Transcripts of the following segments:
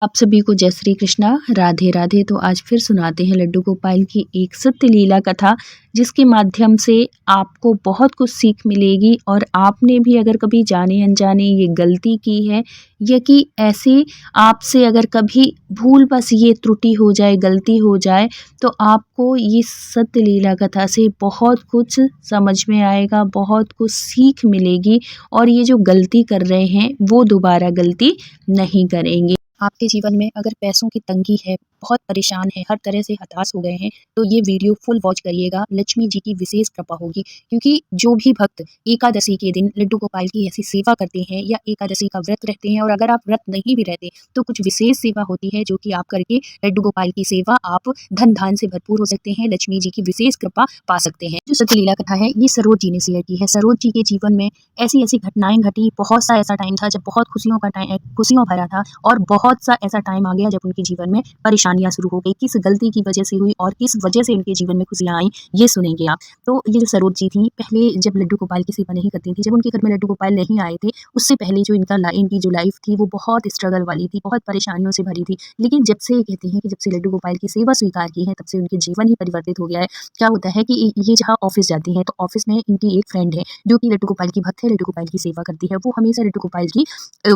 आप सभी को जय श्री कृष्णा, राधे राधे। तो आज फिर सुनाते हैं लड्डू गोपाल की एक सत्य लीला कथा, जिसके माध्यम से आपको बहुत कुछ सीख मिलेगी। और आपने भी अगर कभी जाने अनजाने ये गलती की है या कि ऐसे आपसे अगर कभी भूल बस ये त्रुटि हो जाए, गलती हो जाए, तो आपको ये सत्य लीला कथा से बहुत कुछ समझ में आएगा, बहुत कुछ सीख मिलेगी और ये जो गलती कर रहे हैं वो दोबारा गलती नहीं करेंगे। आपके जीवन में अगर पैसों की तंगी है, बहुत परेशान है, हर तरह से हताश हो गए हैं, तो ये वीडियो फुल वॉच करिएगा। लक्ष्मी जी की विशेष कृपा होगी, क्योंकि जो भी भक्त एकादशी के दिन लड्डू गोपाल की ऐसी सेवा करते हैं या एकादशी का व्रत रहते हैं, और अगर आप व्रत नहीं भी रहते तो कुछ विशेष सेवा होती है जो कि आप करके लड्डू गोपाल की सेवा आप धन धान से भरपूर हो सकते हैं, लक्ष्मी जी की विशेष कृपा पा सकते हैं। जो सत्य लीला कथा है ये सरोज जी ने शेयर की है। सरोज जी के जीवन में ऐसी ऐसी घटनाएं घटी, बहुत सा ऐसा टाइम था जब बहुत खुशियों का टाइम, खुशियों भरा था, और बहुत सा ऐसा टाइम आ गया जब उनके जीवन में परेशानियां शुरू हो गई। किस गलती की वजह से हुई और किस वजह से उनके जीवन में खुशियां आई, ये सुनेंगे आप। तो ये जो सरोज जी थी, पहले जब लड्डू गोपाल की सेवा नहीं करती थी, जब उनके घर में लड्डू गोपाल नहीं आए थे, उससे पहले जो इनकी जो लाइफ थी वो बहुत स्ट्रगल वाली थी, बहुत परेशानियों से भरी थी। लेकिन जब से कहती हैं कि जब से लड्डू गोपाल की सेवा स्वीकार की है, तब से उनके जीवन ही परिवर्तित हो गया है। क्या होता है कि ये जहाँ ऑफिस जाती है, तो ऑफिस में इनकी एक फ्रेंड है जो कि लड्डू गोपाल की भक्त है, लड्डू गोपाल की सेवा करती है। वो हमेशा लड्डू गोपाल की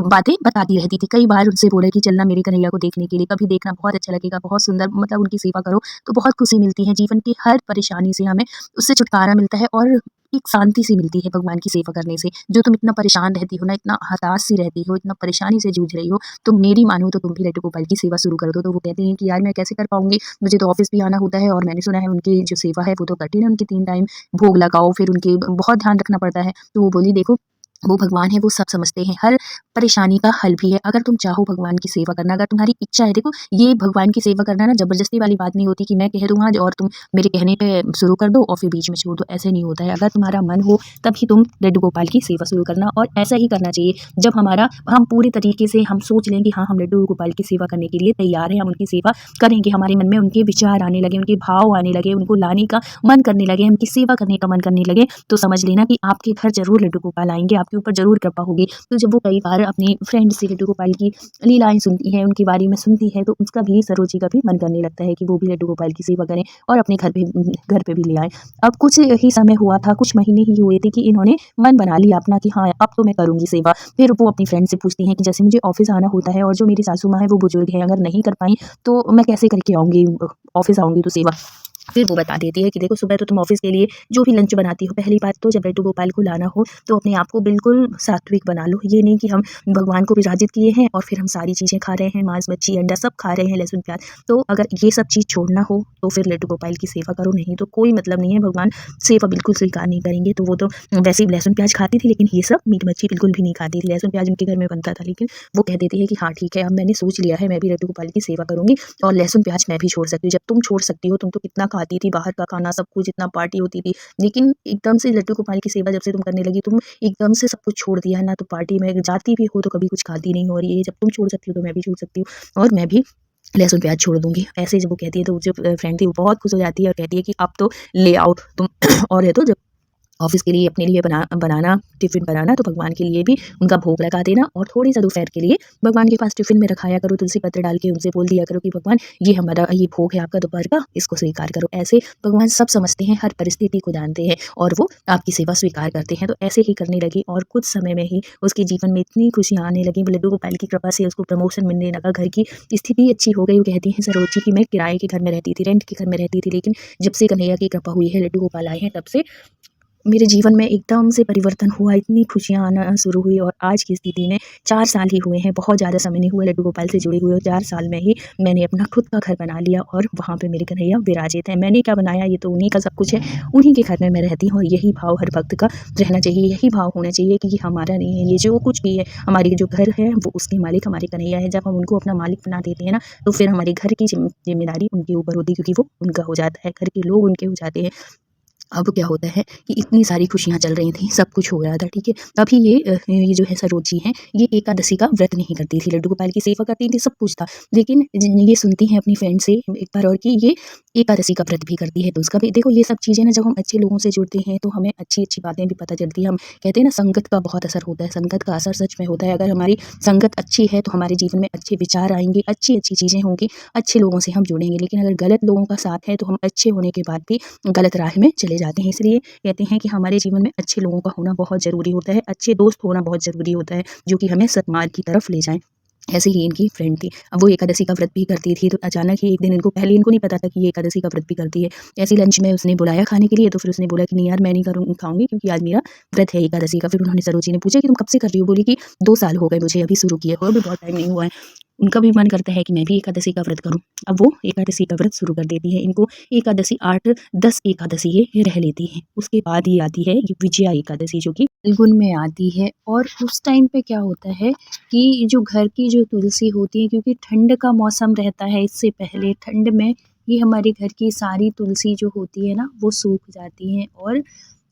बातें बताती रहती थी। कई बार उनसे बोला कि चलना मेरे कन्हैया को देखने के लिए, कभी देखना, बहुत अच्छा लगेगा, बहुत सुंदर, मतलब उनकी सेवा करो तो बहुत खुशी मिलती है। जीवन की हर परेशानी से हमें उससे छुटकारा मिलता है और एक शांति सी मिलती है भगवान की सेवा करने से। जो तुम इतना परेशान रहती हो ना, इतना हताश सी रहती हो, इतना परेशानी से जूझ रही हो, तो मेरी मानो तो तुम भी लड्डू गोपाल की सेवा शुरू कर दो। तो वो कहते हैं कि यार मैं कैसे कर पाऊंगी, मुझे तो ऑफिस भी आना होता है, और मैंने सुना है उनकी जो सेवा है वो तो कठिन है, उनकी 3 टाइम भोग लगाओ, फिर उनके बहुत ध्यान रखना पड़ता है। तो वो बोली देखो, वो भगवान है, वो सब समझते हैं, हर परेशानी का हल भी है। अगर तुम चाहो भगवान की सेवा करना, अगर तुम्हारी इच्छा है, देखो ये भगवान की सेवा करना ना जबरदस्ती वाली बात नहीं होती कि मैं कह दूंगा आज और तुम मेरे कहने पे शुरू कर दो और फिर बीच में छोड़ दो, ऐसे नहीं होता है। अगर तुम्हारा मन हो तभी तुम लड्डू गोपाल की सेवा शुरू करना, और ऐसा ही करना चाहिए जब हम पूरे तरीके से हम सोच लें कि हाँ हम लड्डू गोपाल की सेवा करने के लिए तैयार हैं, हम उनकी सेवा करेंगे, हमारे मन में उनके विचार आने लगे, उनके भाव आने लगे, उनको लाने का मन करने लगे, उनकी सेवा करने का मन करने लगे, तो समझ लेना कि आपके घर जरूर लड्डू गोपाल आएंगे, आपके ऊपर जरूर कृपा होगी। तो जब वो कई बार अपनी फ्रेंड से लड्डू गोपाल की लीलाएं सुनती है, उनके बारे में सुनती है, तो उसका भी, सरोजी का भी मन करने लगता है कि वो भी लड्डू गोपाल की सेवा करें और अपने घर पे भी ले आए। अब कुछ ही समय हुआ था, कुछ महीने ही हुए थे कि इन्होंने मन बना लिया अपना कि हाँ अब तो मैं करूंगी सेवा। फिर वो अपनी फ्रेंड से पूछती हैं कि जैसे मुझे ऑफिस आना होता है और जो मेरी सासू माँ है वो बुजुर्ग है, अगर नहीं कर पाई तो मैं कैसे करके आऊंगी, ऑफिस आऊंगी तो सेवा। फिर वो बता देती है कि देखो सुबह तो तुम ऑफिस के लिए जो भी लंच बनाती हो, पहली बात तो जब लड्डू गोपाल को लाना हो तो अपने आप को बिल्कुल सात्विक बना लो। ये नहीं कि हम भगवान को विराजित किए हैं और फिर हम सारी चीज़ें खा रहे हैं, मांस मच्छी अंडा सब खा रहे हैं, लहसुन प्याज। तो अगर ये सब चीज़ छोड़ना हो तो फिर लड्डू गोपाल की सेवा करो, नहीं तो कोई मतलब नहीं है, भगवान सेवा बिल्कुल स्वीकार नहीं करेंगे। तो वो तो वैसे ही लहसुन प्याज खाती थी, लेकिन ये सब मीट मच्छी बिल्कुल भी नहीं खाती थी। लहसुन प्याज उनके घर में बनता था, लेकिन वो कह देती है कि हाँ ठीक है, अब मैंने सोच लिया है, मैं भी लड्डू गोपाल की सेवा करूंगी और लहसुन प्याज मैं भी छोड़ सकती हूँ। जब तुम छोड़ सकती हो, तुम तो कितना खाती थी बाहर का खाना, सब कुछ, इतना पार्टी होती थी, लेकिन एकदम से लड्डू गोपाल की सेवा जब से तुम करने लगी, तुम एकदम से सब कुछ छोड़ दिया है ना, तो पार्टी में जाती भी हो तो कभी कुछ खाती नहीं हो रही है। जब तुम छोड़ सकती हो तो मैं भी छोड़ सकती हूँ और मैं भी लहसुन प्याज छोड़ दूंगी। ऐसे जब वो कहती है तो जो फ्रेंड थी वो बहुत खुश हो जाती है और कहती है कि अब तो ले आओ तुम और है तो जब ऑफिस के लिए अपने लिए बनाना टिफिन बनाना, तो भगवान के लिए भी उनका भोग लगा देना और थोड़ी सा दोपहर के लिए भगवान के पास टिफिन में रखाया करो, तुलसी पत्र डाल के उनसे बोल दिया करो कि भगवान ये हमारा ये भोग है आपका दोपहर का, इसको स्वीकार करो। ऐसे भगवान सब समझते हैं, हर परिस्थिति को जानते हैं और वो आपकी सेवा स्वीकार करते हैं। तो ऐसे ही करने लगी और कुछ समय में ही उसके जीवन में इतनी खुशियाँ आने लगी, लड्डू गोपाल की कृपा से उसको प्रमोशन मिलने लगा, घर की स्थिति अच्छी हो गई। वो कहती है सरोजी कि मैं किराए के घर में रहती थी, रेंट के घर में रहती थी, लेकिन जब से कन्हैया की कृपा हुई है, लड्डू गोपाल आए हैं, तब से मेरे जीवन में एकदम से परिवर्तन हुआ, इतनी खुशियाँ आना शुरू हुई। और आज की स्थिति में 4 साल ही हुए हैं, बहुत ज़्यादा समय नहीं हुआ लड्डू गोपाल से जुड़े हुए, और 4 साल में ही मैंने अपना खुद का घर बना लिया और वहाँ पे मेरे कन्हैया विराजित हैं। मैंने क्या बनाया, ये तो उन्हीं का सब कुछ है, उन्हीं के घर में मैं रहती हूँ। और यही भाव हर भक्त का रहना चाहिए, यही भाव होना चाहिए कि ये हमारा नहीं है, ये जो कुछ भी है, हमारी जो घर है वो उसके मालिक हमारे कन्हैया है। जब हम उनको अपना मालिक बना देते हैं ना, तो फिर हमारे घर की जिम्मेदारी उनके ऊपर होती है, क्योंकि वो उनका हो जाता है, घर के लोग उनके हो जाते हैं। अब क्या होता है कि इतनी सारी खुशियाँ चल रही थी, सब कुछ हो रहा था, ठीक है। तभी ये जो है सरोज जी हैं, ये एकादशी का व्रत नहीं करती थी, लड्डू गोपाल की सेवा करती थी, सब कुछ था। लेकिन ये सुनती हैं अपनी फ्रेंड से एक बार और कि ये एकादशी का व्रत भी करती है, तो उसका भी देखो ये सब चीज़ें ना, जब हम अच्छे लोगों से जुड़ते हैं तो हमें अच्छी-अच्छी बातें भी पता चलती हैं। हम कहते हैं ना, संगत का बहुत असर होता है, संगत का असर सच में होता है। अगर हमारी संगत अच्छी है तो हमारे जीवन में अच्छे विचार आएँगे, अच्छी-अच्छी चीज़ें होंगी, अच्छे लोगों से हम जुड़ेंगे। लेकिन अगर गलत लोगों का साथ है तो हम अच्छे होने के बाद भी गलत राह में चले जाते हैं। इसलिए कहते हैं कि हमारे जीवन में अच्छे लोगों का होना बहुत ज़रूरी होता है, अच्छे दोस्त होना बहुत ज़रूरी होता है, जो कि हमें सद्मार्ग की तरफ ले जाएँ। ऐसे ही इनकी फ्रेंड थी। अब वो एकादशी का व्रत भी करती थी, तो अचानक ही एक दिन, इनको पहले इनको नहीं पता था कि ये एकादशी का व्रत भी करती है। ऐसे ही लंच में उसने बुलाया खाने के लिए, तो फिर उसने बोला कि नहीं यार, मैं नहीं खाऊँगी, क्योंकि आज मेरा व्रत है एकादशी का। फिर उन्होंने सरोज जी ने पूछा कि तुम कब से कर रही हो? बोली कि 2 साल हो गए मुझे अभी शुरू किए हुए, अभी बहुत टाइम नहीं हुआ है। उनका भी मन करता है कि मैं भी एकादशी का व्रत करूँ। अब वो एकादशी का व्रत शुरू कर देती है। इनको एकादशी 8-10 एकादशी ये रह लेती हैं। उसके बाद ये आती है ये विजया एकादशी, जो कि फाल्गुन में आती है। और उस टाइम पे क्या होता है कि जो घर की जो तुलसी होती है, क्योंकि ठंड का मौसम रहता है, इससे पहले ठंड में ये हमारे घर की सारी तुलसी जो होती है ना, वो सूख जाती हैं। और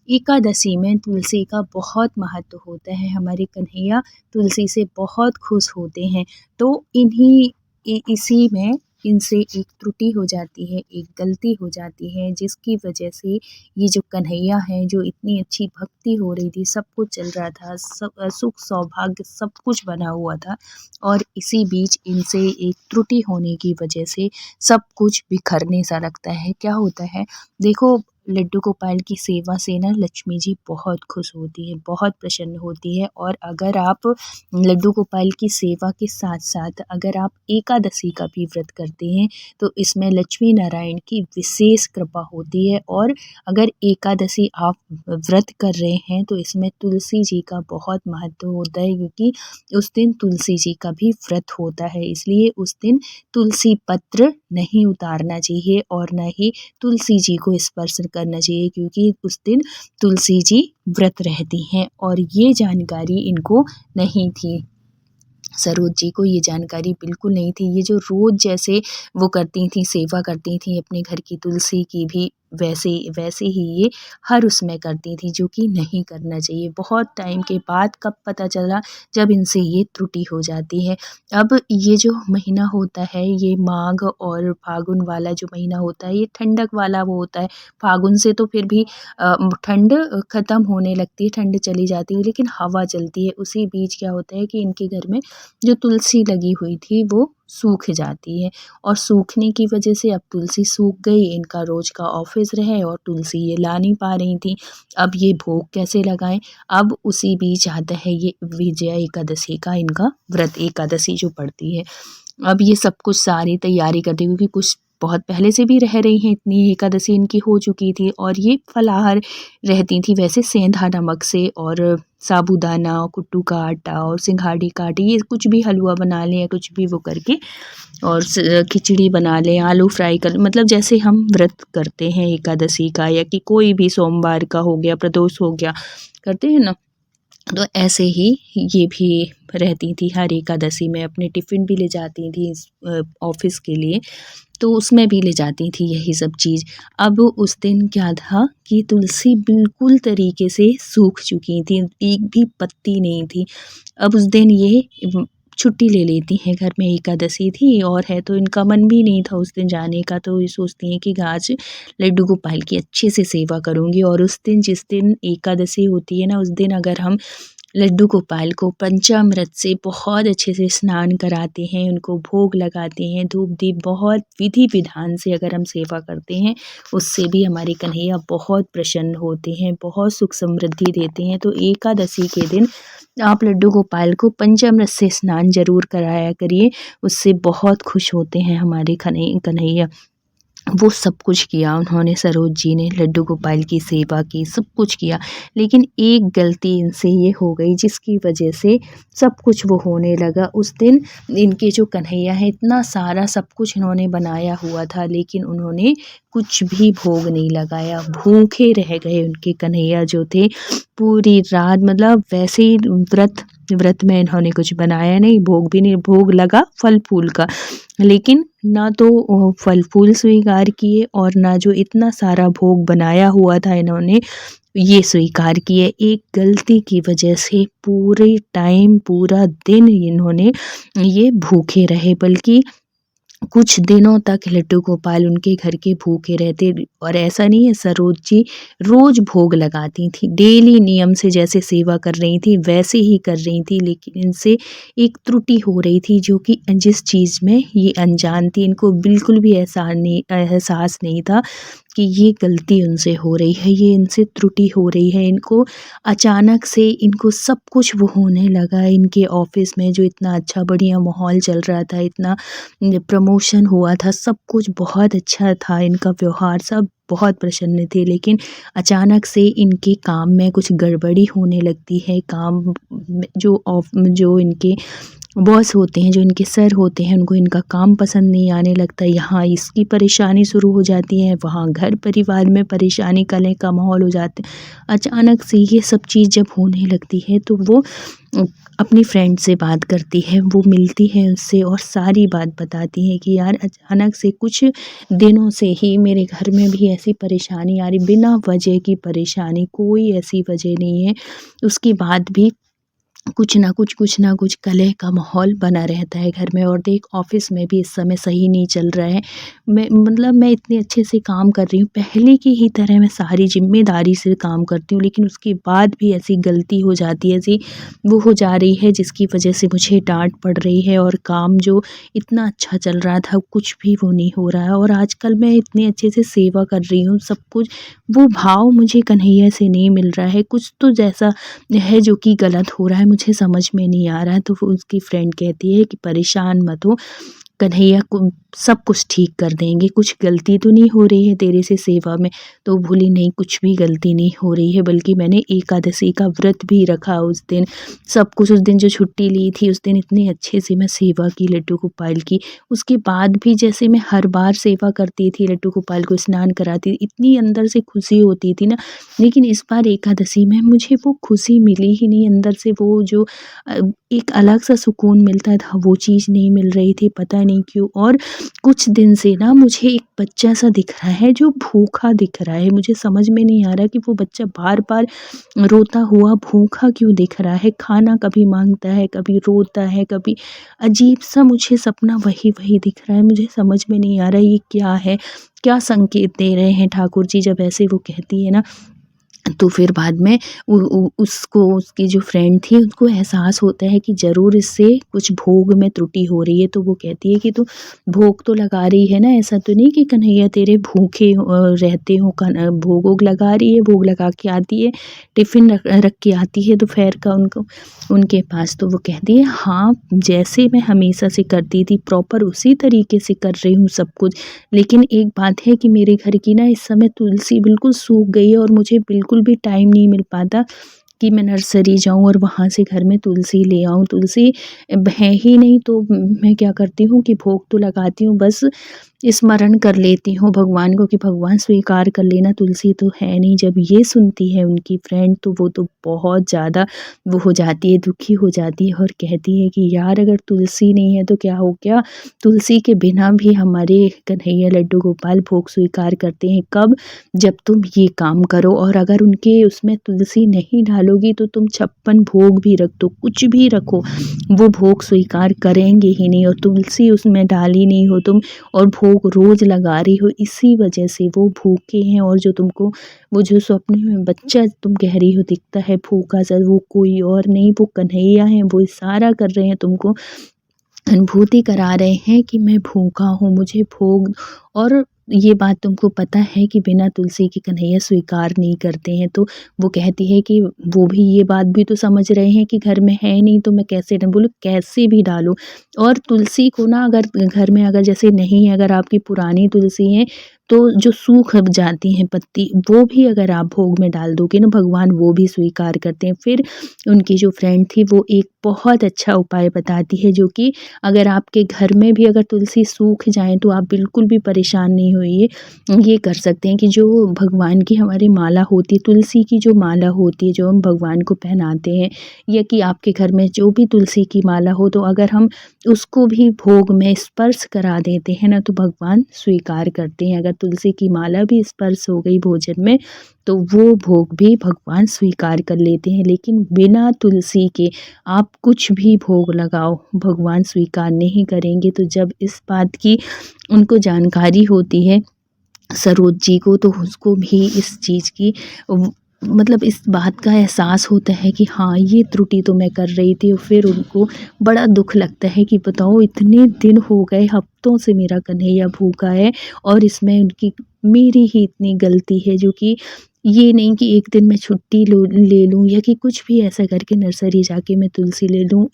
एकादशी में तुलसी का बहुत महत्व होता है। हमारे कन्हैया तुलसी से बहुत खुश होते हैं। तो इसी में इनसे एक त्रुटि हो जाती है, एक गलती हो जाती है, जिसकी वजह से ये जो कन्हैया हैं, जो इतनी अच्छी भक्ति हो रही थी, सब कुछ चल रहा था, सब सुख सौभाग्य सब कुछ बना हुआ था, और इसी बीच इनसे एक त्रुटि होने की वजह से सब कुछ बिखरने सा लगता है। क्या होता है, देखो, लड्डू गोपाल की सेवा से ना लक्ष्मी जी बहुत खुश होती है, बहुत प्रसन्न होती है। और अगर आप लड्डू गोपाल की सेवा के साथ-साथ अगर आप एकादशी का भी व्रत करते हैं, तो इसमें लक्ष्मी नारायण की विशेष कृपा होती है। और अगर एकादशी आप व्रत कर रहे हैं, तो इसमें तुलसी जी का बहुत महत्व होता है, क्योंकि उस दिन तुलसी जी का भी व्रत होता है। इसलिए उस दिन तुलसी पत्र नहीं उतारना चाहिए, और ना ही तुलसी जी को स्पर्श करना चाहिए, क्योंकि उस दिन तुलसी जी व्रत रहती हैं। और ये जानकारी इनको नहीं थी, सरोज जी को ये जानकारी बिल्कुल नहीं थी। ये जो रोज़ जैसे वो करती थीं, सेवा करती थीं अपने घर की तुलसी की भी, वैसे ही ये हर उसमें करती थीं, जो कि नहीं करना चाहिए। बहुत टाइम के बाद कब पता चला, जब इनसे ये त्रुटि हो जाती है। अब ये जो महीना होता है, ये माघ और फाल्गुन वाला जो महीना होता है, ये ठंडक वाला वो होता है। फाल्गुन से तो फिर भी ठंड ख़त्म होने लगती है, ठंड चली जाती है, लेकिन हवा चलती है। उसी बीच क्या होता है कि इनके घर में जो तुलसी लगी हुई थी, वो सूख जाती है, और सूखने की वजह से अब तुलसी सूख गई। इनका रोज़ का ऑफिस रहे और तुलसी ये ला नहीं पा रही थी। अब ये भोग कैसे लगाएं? अब उसी बीच आता है ये विजया एकादशी का इनका व्रत, एकादशी जो पड़ती है। अब ये सब कुछ सारी तैयारी करती, क्योंकि कुछ बहुत पहले से भी रह रही हैं, इतनी एकादशी इनकी हो चुकी थी, और ये फलाहार रहती थी वैसे सेंधा नमक से, और साबूदाना, कुट्टू का आटा और सिंघाड़ी का आटा, ये कुछ भी हलवा बना लें या कुछ भी वो करके, और खिचड़ी बना लें, आलू फ्राई कर, मतलब जैसे हम व्रत करते हैं एकादशी का, या कि कोई भी सोमवार का हो गया, प्रदोष हो गया, करते हैं ना, तो ऐसे ही ये भी रहती थी। हर एकादशी में अपने टिफ़िन भी ले जाती थी ऑफ़िस के लिए, तो उसमें भी ले जाती थी यही सब चीज़। अब उस दिन क्या था कि तुलसी बिल्कुल तरीके से सूख चुकी थी, एक भी पत्ती नहीं थी। अब उस दिन ये छुट्टी ले लेती हैं, घर में एकादशी थी और है, तो इनका मन भी नहीं था उस दिन जाने का, तो ये सोचती हैं कि आज लड्डू गोपाल की अच्छे से सेवा करूँगी। और उस दिन, जिस दिन एकादशी होती है ना, उस दिन अगर हम लड्डू गोपाल को पंचामृत से बहुत अच्छे से स्नान कराते हैं, उनको भोग लगाते हैं, धूप दीप बहुत विधि विधान से अगर हम सेवा करते हैं, उससे भी हमारे कन्हैया बहुत प्रसन्न होते हैं, बहुत सुख समृद्धि देते हैं। तो एकादशी के दिन आप लड्डू गोपाल को पंचामृत से स्नान ज़रूर कराया करिए, उससे बहुत खुश होते हैं हमारे कन्हैया। वो सब कुछ किया उन्होंने, सरोज जी ने लड्डू गोपाल की सेवा की, सब कुछ किया, लेकिन एक गलती इनसे ये हो गई, जिसकी वजह से सब कुछ वो होने लगा। उस दिन इनके जो कन्हैया है, इतना सारा सब कुछ इन्होंने बनाया हुआ था, लेकिन उन्होंने कुछ भी भोग नहीं लगाया, भूखे रह गए उनके कन्हैया जो थे पूरी रात। मतलब वैसे ही व्रत में इन्होंने कुछ बनाया नहीं, भोग भी नहीं, भोग लगा फल फूल का, लेकिन ना तो फल-फूल स्वीकार किए और ना जो इतना सारा भोग बनाया हुआ था इन्होंने ये स्वीकार किए। एक गलती की वजह से पूरे टाइम पूरा दिन इन्होंने ये भूखे रहे, बल्कि कुछ दिनों तक लड्डू गोपाल उनके घर के भूखे रहते। और ऐसा नहीं है, सरोज जी रोज भोग लगाती थी, डेली नियम से जैसे सेवा कर रही थी वैसे ही कर रही थी, लेकिन इनसे एक त्रुटि हो रही थी जो कि जिस चीज़ में ये अनजान थी। इनको बिल्कुल भी एहसास नहीं था कि ये गलती उनसे हो रही है, ये इनसे त्रुटि हो रही है। इनको अचानक से इनको सब कुछ वो होने लगा। इनके ऑफिस में जो इतना अच्छा बढ़िया माहौल चल रहा था, इतना प्रमोशन हुआ था, सब कुछ बहुत अच्छा था, इनका व्यवहार सब बहुत प्रसन्न थे, लेकिन अचानक से इनके काम में कुछ गड़बड़ी होने लगती है। काम में जो इनके बॉस होते हैं, जो इनके सर होते हैं, उनको इनका काम पसंद नहीं आने लगता। यहाँ इसकी परेशानी शुरू हो जाती है, वहाँ घर परिवार में परेशानी कलह का माहौल हो जाता है। अचानक से ये सब चीज़ जब होने लगती है तो वो अपनी फ्रेंड से बात करती है, वो मिलती है उससे और सारी बात बताती है कि यार अचानक से कुछ दिनों से ही मेरे घर में भी ऐसी परेशानी आ रही, बिना वजह की परेशानी, कोई ऐसी वजह नहीं है, उसके बाद भी कुछ ना कुछ कलह का माहौल बना रहता है घर में। और देख ऑफिस में भी इस समय सही नहीं चल रहा है। मैं इतने अच्छे से काम कर रही हूँ, पहले की ही तरह मैं सारी ज़िम्मेदारी से काम करती हूँ, लेकिन उसके बाद भी ऐसी गलती हो जाती है, ऐसी वो हो जा रही है जिसकी वजह से मुझे डाँट पड़ रही है। और काम जो इतना अच्छा चल रहा था कुछ भी वो नहीं हो रहा है। और आजकल मैं इतने अच्छे से सेवा कर रही हूँ, सब कुछ वो भाव मुझे कन्हैया से नहीं मिल रहा है। कुछ तो जैसा है जो कि गलत हो रहा है, मुझे समझ में नहीं आ रहा है। तो वो उसकी फ्रेंड कहती है कि परेशान मत हो, कन्हैया को सब कुछ ठीक कर देंगे, कुछ गलती तो नहीं हो रही है तेरे से सेवा में। तो बोली नहीं, कुछ भी गलती नहीं हो रही है, बल्कि मैंने एकादशी का व्रत भी रखा उस दिन, सब कुछ उस दिन जो छुट्टी ली थी उस दिन इतने अच्छे से मैं सेवा की लड्डू गोपाल की। उसके बाद भी जैसे मैं हर बार सेवा करती थी, लड्डू गोपाल को स्नान कराती थी, इतनी अंदर से खुशी होती थी ना, लेकिन इस बार एकादशी में मुझे वो खुशी मिली ही नहीं। अंदर से वो जो एक अलग सा सुकून मिलता था वो चीज़ नहीं मिल रही थी, पता नहीं क्यों। और कुछ दिन से ना मुझे एक बच्चा सा दिख रहा है जो भूखा दिख रहा है, मुझे समझ में नहीं आ रहा कि वो बच्चा बार बार रोता हुआ भूखा क्यों दिख रहा है। खाना कभी मांगता है, कभी रोता है, कभी अजीब सा मुझे सपना वही वही दिख रहा है। मुझे समझ में नहीं आ रहा ये क्या है, क्या संकेत दे रहे हैं ठाकुर जी। जब ऐसे वो कहती है ना, तो फिर बाद में उसको, उसकी जो फ्रेंड थी उसको एहसास होता है कि ज़रूर इससे कुछ भोग में त्रुटि हो रही है। तो वो कहती है कि तू भोग तो लगा रही है ना, ऐसा तो नहीं कि कन्हैया तेरे भूखे रहते हो। भोग वोग लगा रही है, भोग लगा के आती है, टिफ़िन रख के आती है दोपहर का उनको उनके पास। तो वो कहती है हाँ, जैसे मैं हमेशा से करती थी प्रॉपर उसी तरीके से कर रही हूँ सब कुछ। लेकिन एक बात है कि मेरे घर की ना इस समय तुलसी बिल्कुल सूख गई है और मुझे बिल्कुल भी टाइम नहीं मिल पाता कि मैं नर्सरी जाऊँ और वहाँ से घर में तुलसी ले आऊँ। तुलसी है ही नहीं, तो मैं क्या करती हूँ कि भोग तो लगाती हूँ, बस स्मरण कर लेती हूँ भगवान को कि भगवान स्वीकार कर लेना, तुलसी तो है नहीं। जब ये सुनती है उनकी फ्रेंड तो वो तो बहुत ज़्यादा वो हो जाती है, दुखी हो जाती है और कहती है कि यार अगर तुलसी नहीं है तो क्या हो गया, तुलसी के बिना भी हमारे कन्हैया लड्डू गोपाल भोग स्वीकार करते हैं। कब? जब तुम ये काम करो, और अगर उनके उसमें तुलसी नहीं डालोगी तो तुम 56 भोग भी रख दो, कुछ भी रखो, वो भोग स्वीकार करेंगे ही नहीं। और तुलसी उसमें डाली नहीं हो तुम और भोग रोज लगा रही हो, इसी वजह से वो भूखे हैं। और जो तुमको वो जो स्वप्न में बच्चा तुम कह रही हो दिखता है भूखा सा, वो कोई और नहीं, वो कन्हैया है। वो इशारा कर रहे हैं तुमको, अनुभूति करा रहे हैं कि मैं भूखा हूँ, मुझे भोग। और ये बात तुमको पता है कि बिना तुलसी के कन्हैया स्वीकार नहीं करते हैं। तो वो कहती है कि वो भी ये बात भी तो समझ रहे हैं कि घर में है नहीं, तो मैं कैसे डालूं? बोलो कैसे भी डालो। और तुलसी को ना अगर घर में अगर जैसे नहीं है, अगर आपकी पुरानी तुलसी है तो जो सूख जाती हैं पत्ती, वो भी अगर आप भोग में डाल दोगे ना, भगवान वो भी स्वीकार करते हैं। फिर उनकी जो फ्रेंड थी वो एक बहुत अच्छा उपाय बताती है, जो कि अगर आपके घर में भी अगर तुलसी सूख जाए तो आप बिल्कुल भी परेशान नहीं होइए। ये कर सकते हैं कि जो भगवान की हमारी माला होती है, तुलसी की जो माला होती है जो हम भगवान को पहनाते हैं, या कि आपके घर में जो भी तुलसी की माला हो, तो अगर हम उसको भी भोग में स्पर्श करा देते हैं ना, तो भगवान स्वीकार करते हैं। अगर तुलसी की माला भी स्पर्श हो गई भोजन में, तो वो भोग भी भगवान स्वीकार कर लेते हैं। लेकिन बिना तुलसी के आप कुछ भी भोग लगाओ, भगवान स्वीकार नहीं करेंगे। तो जब इस बात की उनको जानकारी होती है सरोज जी को, तो उसको भी इस चीज़ की मतलब इस बात का एहसास होता है कि हाँ, ये त्रुटि तो मैं कर रही थी। और फिर उनको बड़ा दुख लगता है कि बताओ, इतने दिन हो गए, हफ्तों से मेरा कन्हैया भूखा है और इसमें उनकी मेरी ही इतनी गलती है, जो कि ये नहीं कि एक दिन मैं छुट्टी ले लूँ, या कि कुछ भी ऐसा करके नर्सरी जाके मैं तुलसी ले लूँ।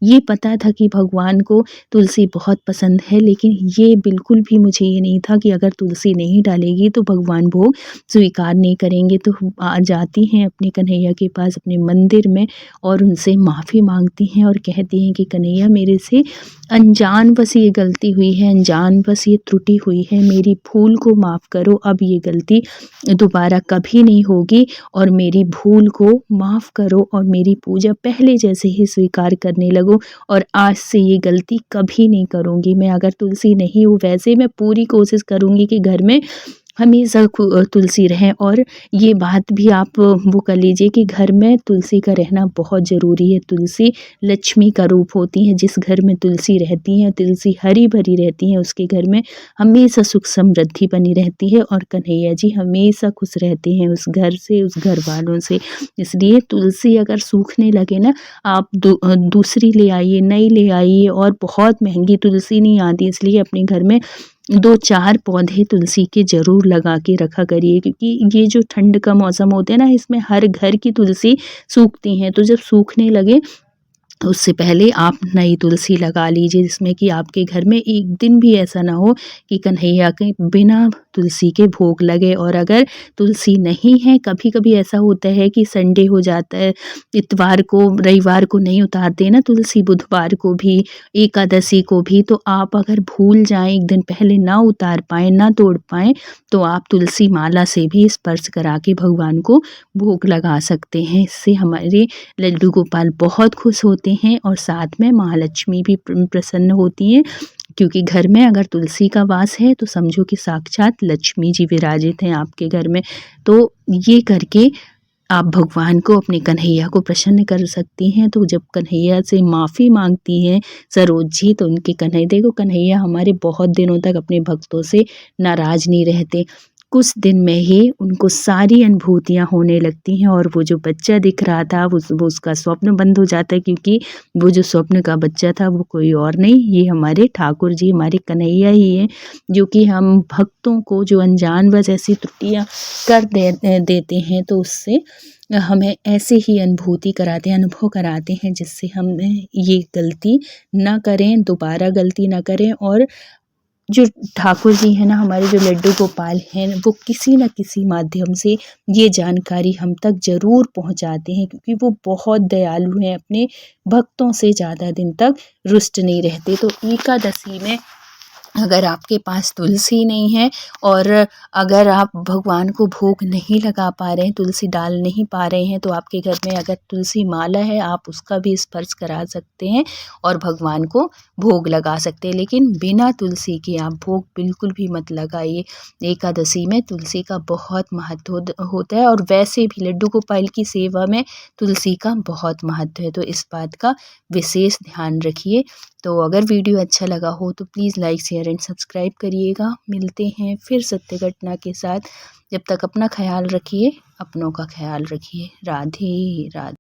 ये पता था कि भगवान को तुलसी बहुत पसंद है, लेकिन ये बिल्कुल भी मुझे ये नहीं था कि अगर तुलसी नहीं डालेगी तो भगवान भोग स्वीकार नहीं करेंगे। तो जाती हैं अपने कन्हैया के पास अपने मंदिर में, और उनसे माफ़ी मांगती हैं और कहती हैं कि कन्हैया, मेरे से अनजानवश ये गलती हुई है, अनजानवश ये त्रुटि हुई है, मेरी भूल को माफ़ करो। अब ये गलती दोबारा कभी नहीं होगी, और मेरी भूल को माफ़ करो और मेरी पूजा पहले जैसे ही स्वीकार करने लगो, और आज से ये गलती कभी नहीं करूँगी। मैं अगर तुलसी नहीं हूँ, वैसे मैं पूरी कोशिश करूँगी कि घर में हमेशा तुलसी रहे। और ये बात भी आप वो कर लीजिए कि घर में तुलसी का रहना बहुत ज़रूरी है। तुलसी लक्ष्मी का रूप होती है। जिस घर में तुलसी रहती है, तुलसी हरी भरी रहती है, उसके घर में हमेशा सुख समृद्धि बनी रहती है, और कन्हैया जी हमेशा खुश रहते हैं उस घर से, उस घर वालों से। इसलिए तुलसी अगर सूखने लगे ना, आप दूसरी ले आइए, नई ले आइए। और बहुत महंगी तुलसी नहीं आती, इसलिए अपने घर में 2-4 पौधे तुलसी के ज़रूर लगा के रखा करिए, क्योंकि ये जो ठंड का मौसम होता है ना, इसमें हर घर की तुलसी सूखती हैं। तो जब सूखने लगे, उससे पहले आप नई तुलसी लगा लीजिए, जिसमें कि आपके घर में एक दिन भी ऐसा ना हो कि कन्हैया के बिना तुलसी के भोग लगे। और अगर तुलसी नहीं है, कभी-कभी ऐसा होता है कि संडे हो जाता है, इतवार को, रविवार को नहीं उतारते ना तुलसी, बुधवार को भी, एकादशी को भी, तो आप अगर भूल जाएँ, एक दिन पहले ना उतार पाएँ, ना तोड़ पाएँ, तो आप तुलसी माला से भी स्पर्श करा के भगवान को भोग लगा सकते हैं। इससे हमारे लड्डू गोपाल बहुत खुश होते हैं, और साथ में महालक्ष्मी भी प्रसन्न होती हैं, क्योंकि घर में अगर तुलसी का वास है तो समझो कि साक्षात लक्ष्मी जी विराजित हैं आपके घर में। तो ये करके आप भगवान को, अपने कन्हैया को प्रसन्न कर सकती हैं। तो जब कन्हैया से माफ़ी मांगती हैं सरोज जी, तो उनके कन्हैया, देखो कन्हैया हमारे बहुत दिनों तक अपने भक्तों से नाराज़ नहीं रहते। कुछ दिन में ही उनको सारी अनुभूतियाँ होने लगती हैं, और वो जो बच्चा दिख रहा था, वो उसका स्वप्न बंद हो जाता है, क्योंकि वो जो स्वप्न का बच्चा था वो कोई और नहीं, ये हमारे ठाकुर जी, हमारे कन्हैया ही हैं, जो कि हम भक्तों को जो अनजानबूझ ऐसी त्रुटियाँ कर देते हैं, तो उससे हमें ऐसे ही अनुभूति कराते हैं, अनुभव कराते हैं, जिससे हम ये गलती ना करें, दोबारा गलती ना करें। और जो ठाकुर जी हैं ना, हमारे जो लड्डू गोपाल हैं, वो किसी न किसी माध्यम से ये जानकारी हम तक ज़रूर पहुंचाते हैं, क्योंकि वो बहुत दयालु हैं, अपने भक्तों से ज़्यादा दिन तक रुष्ट नहीं रहते। तो एकादशी में अगर आपके पास तुलसी नहीं है, और अगर आप भगवान को भोग नहीं लगा पा रहे हैं, तुलसी डाल नहीं पा रहे हैं, तो आपके घर में अगर तुलसी माला है, आप उसका भी स्पर्श करा सकते हैं और भगवान को भोग लगा सकते हैं। लेकिन बिना तुलसी के आप भोग बिल्कुल भी मत लगाइए। एकादशी में तुलसी का बहुत महत्व होता है, और वैसे भी लड्डू गोपाल की सेवा में तुलसी का बहुत महत्व है। तो इस बात का विशेष ध्यान रखिए। तो अगर वीडियो अच्छा लगा हो तो please like, share and subscribe करिएगा। मिलते हैं फिर सत्य घटना के साथ। जब तक अपना ख्याल रखिए, अपनों का ख्याल रखिए। राधे राधे।